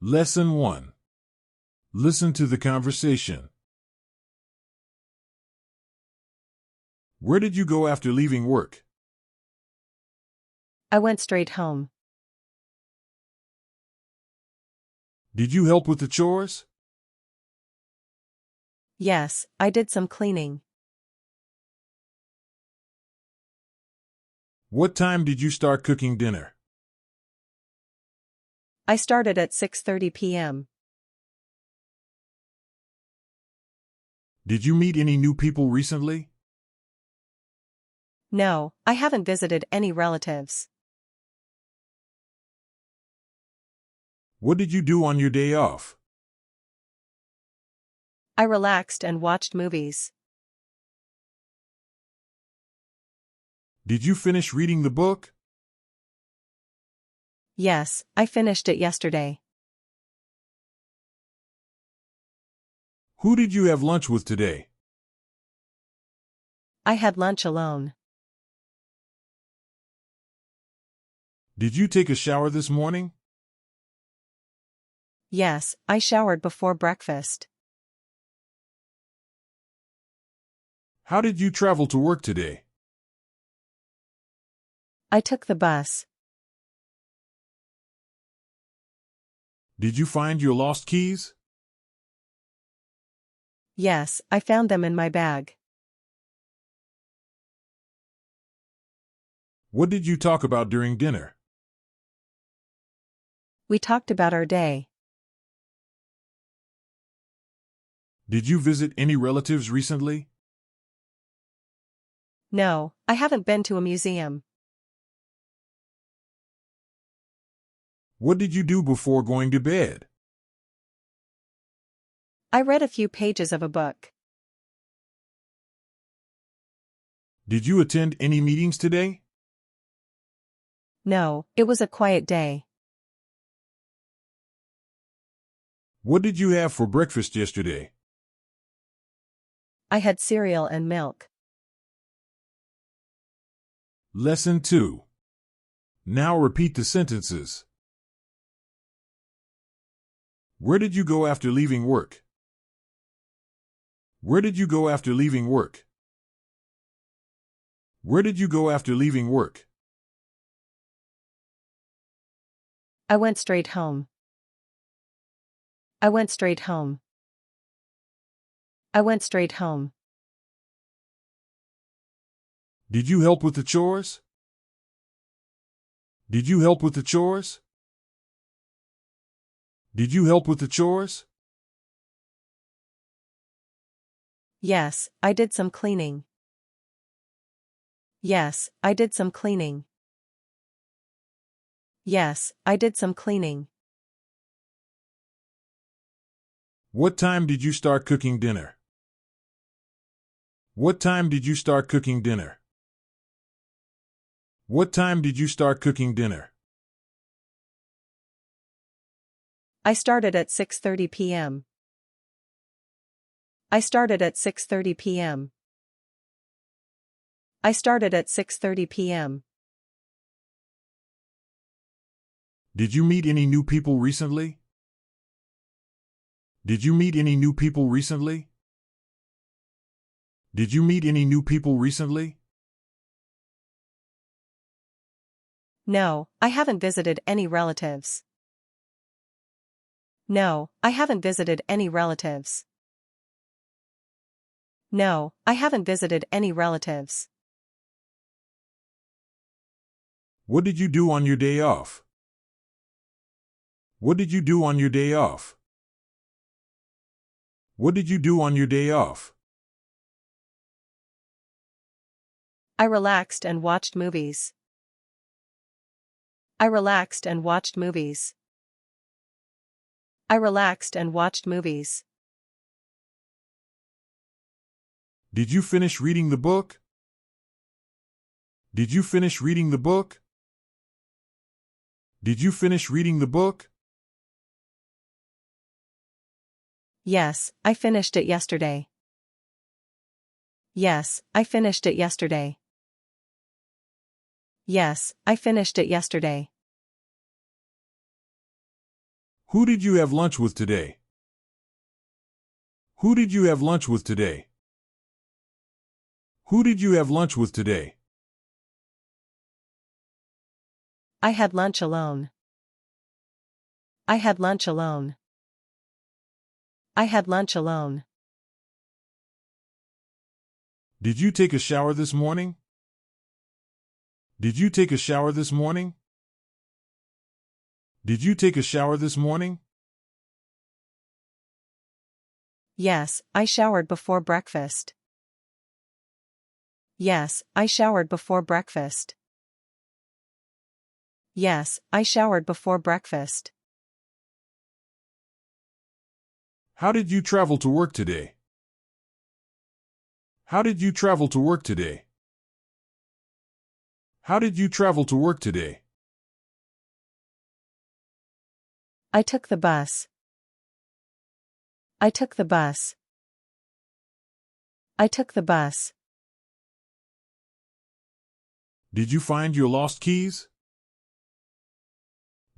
Lesson 1. Listen to the conversation. Where did you go after leaving work? I went straight home. Did you help with the chores? Yes, I did some cleaning. What time did you start cooking dinner? I started at 6:30 p.m. Did you meet any new people recently? No, I haven't visited any relatives. What did you do on your day off? I relaxed and watched movies. Did you finish reading the book? Yes, I finished it yesterday. Who did you have lunch with today? I had lunch alone. Did you take a shower this morning? Yes, I showered before breakfast. How did you travel to work today? I took the bus. Did you find your lost keys? Yes, I found them in my bag. What did you talk about during dinner? We talked about our day. Did you visit any relatives recently? No, I haven't been to a museum. What did you do before going to bed? I read a few pages of a book. Did you attend any meetings today? No, it was a quiet day. What did you have for breakfast yesterday? I had cereal and milk. Lesson 2. Now repeat the sentences. Where did you go after leaving work? Where did you go after leaving work? Where did you go after leaving work? I went straight home. I went straight home. I went straight home. Did you help with the chores? Did you help with the chores? Did you help with the chores? Yes, I did some cleaning. Yes, I did some cleaning. Yes, I did some cleaning. What time did you start cooking dinner? What time did you start cooking dinner? What time did you start cooking dinner? I started at 6:30 p.m. I started at 6:30 p.m. I started at 6:30 p.m. Did you meet any new people recently? Did you meet any new people recently? Did you meet any new people recently? No, I haven't visited any relatives. No, I haven't visited any relatives. No, I haven't visited any relatives. What did you do on your day off? What did you do on your day off? What did you do on your day off? I relaxed and watched movies. I relaxed and watched movies. I relaxed and watched movies. Did you finish reading the book? Did you finish reading the book? Did you finish reading the book? Yes, I finished it yesterday. Yes, I finished it yesterday. Yes, I finished it yesterday. Who did you have lunch with today? Who did you have lunch with today? Who did you have lunch with today? I had lunch alone. I had lunch alone. I had lunch alone. Did you take a shower this morning? Did you take a shower this morning? Did you take a shower this morning? Yes, I showered before breakfast. Yes, I showered before breakfast. Yes, I showered before breakfast. How did you travel to work today? How did you travel to work today? How did you travel to work today? I took the bus. I took the bus. I took the bus. Did you find your lost keys?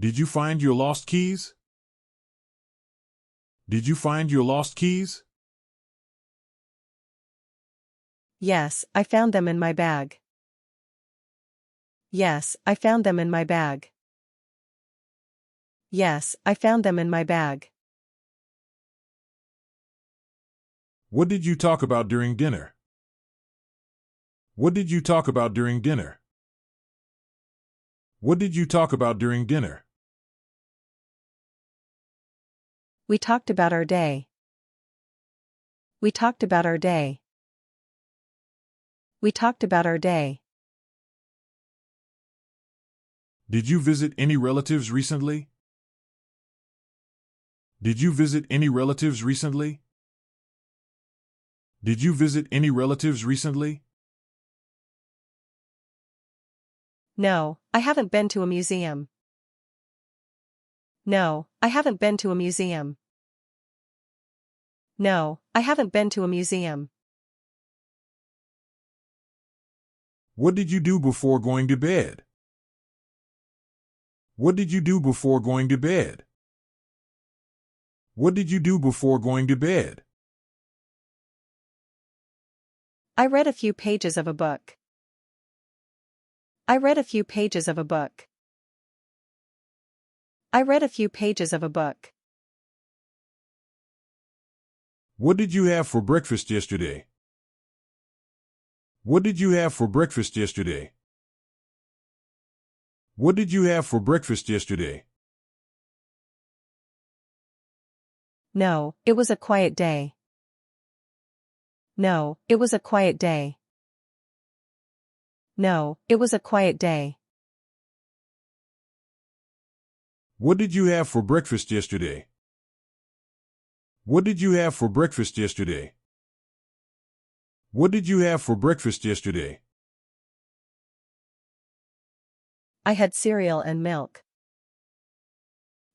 Did you find your lost keys? Did you find your lost keys? Yes, I found them in my bag. Yes, I found them in my bag. Yes, I found them in my bag. What did you talk about during dinner? What did you talk about during dinner? What did you talk about during dinner? We talked about our day. We talked about our day. We talked about our day. Did you visit any relatives recently? Did you visit any relatives recently? Did you visit any relatives recently? No, I haven't been to a museum. No, I haven't been to a museum. No, I haven't been to a museum. What did you do before going to bed? What did you do before going to bed? What did you do before going to bed? I read a few pages of a book. I read a few pages of a book. I read a few pages of a book. What did you have for breakfast yesterday? What did you have for breakfast yesterday? What did you have for breakfast yesterday? No, it was a quiet day. No, it was a quiet day. No, it was a quiet day. What did you have for breakfast yesterday? What did you have for breakfast yesterday? What did you have for breakfast yesterday? I had cereal and milk.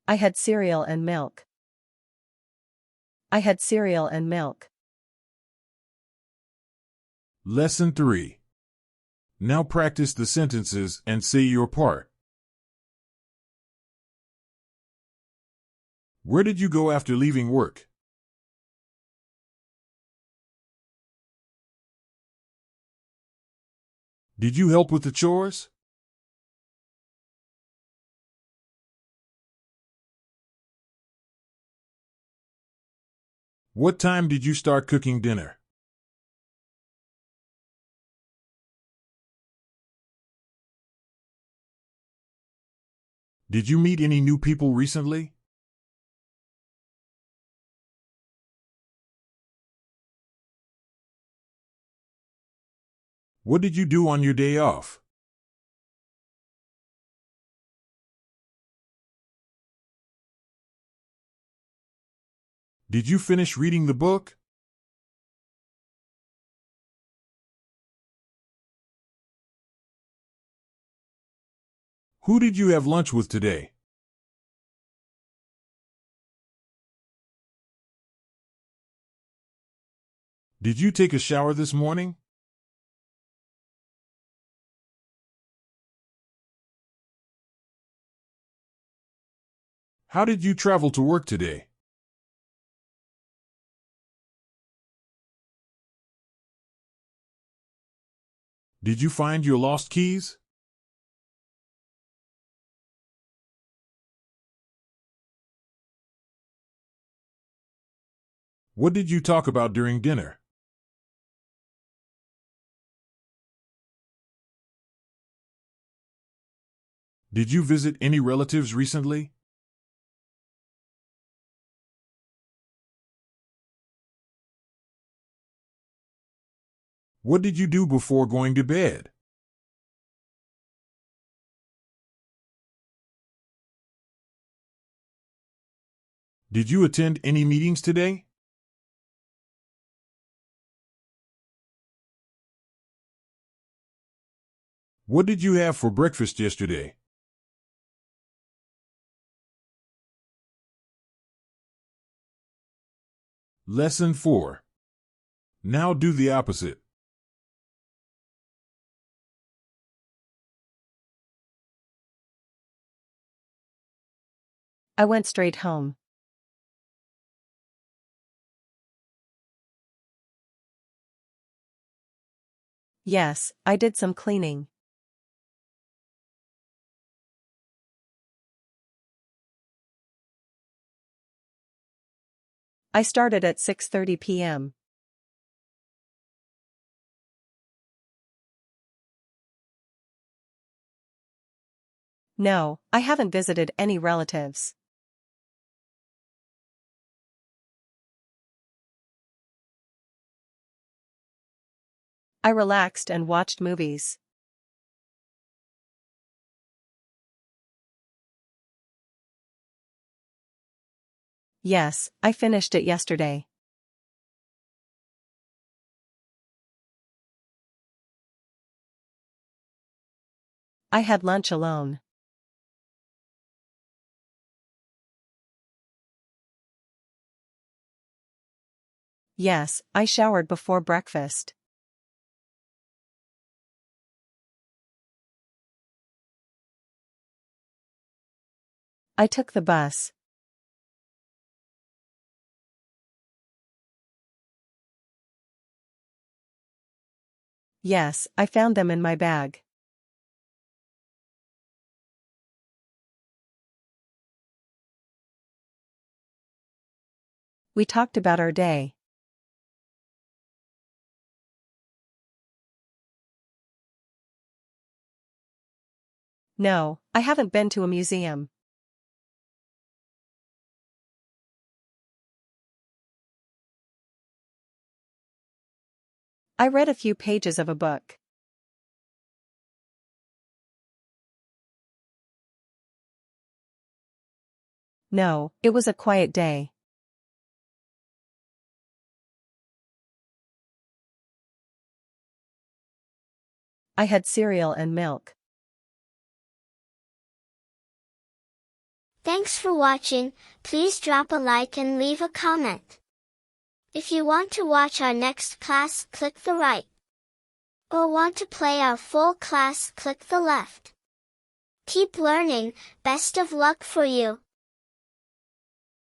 I had cereal and milk. I had cereal and milk. Lesson 3. Now practice the sentences and say your part. Where did you go after leaving work? Did you help with the chores? What time did you start cooking dinner? Did you meet any new people recently? What did you do on your day off? Did you finish reading the book? Who did you have lunch with today? Did you take a shower this morning? How did you travel to work today? Did you find your lost keys? What did you talk about during dinner? Did you visit any relatives recently? What did you do before going to bed? Did you attend any meetings today? What did you have for breakfast yesterday? Lesson 4. Now do the opposite. I went straight home. Yes, I did some cleaning. I started at 6:30 p.m. No, I haven't visited any relatives. I relaxed and watched movies. Yes, I finished it yesterday. I had lunch alone. Yes, I showered before breakfast. I took the bus. Yes, I found them in my bag. We talked about our day. No, I haven't been to a museum. I read a few pages of a book. No, it was a quiet day. I had cereal and milk. Thanks for watching. Please drop a like and leave a comment. If you want to watch our next class, click the right. Or want to play our full class, click the left. Keep learning. Best of luck for you.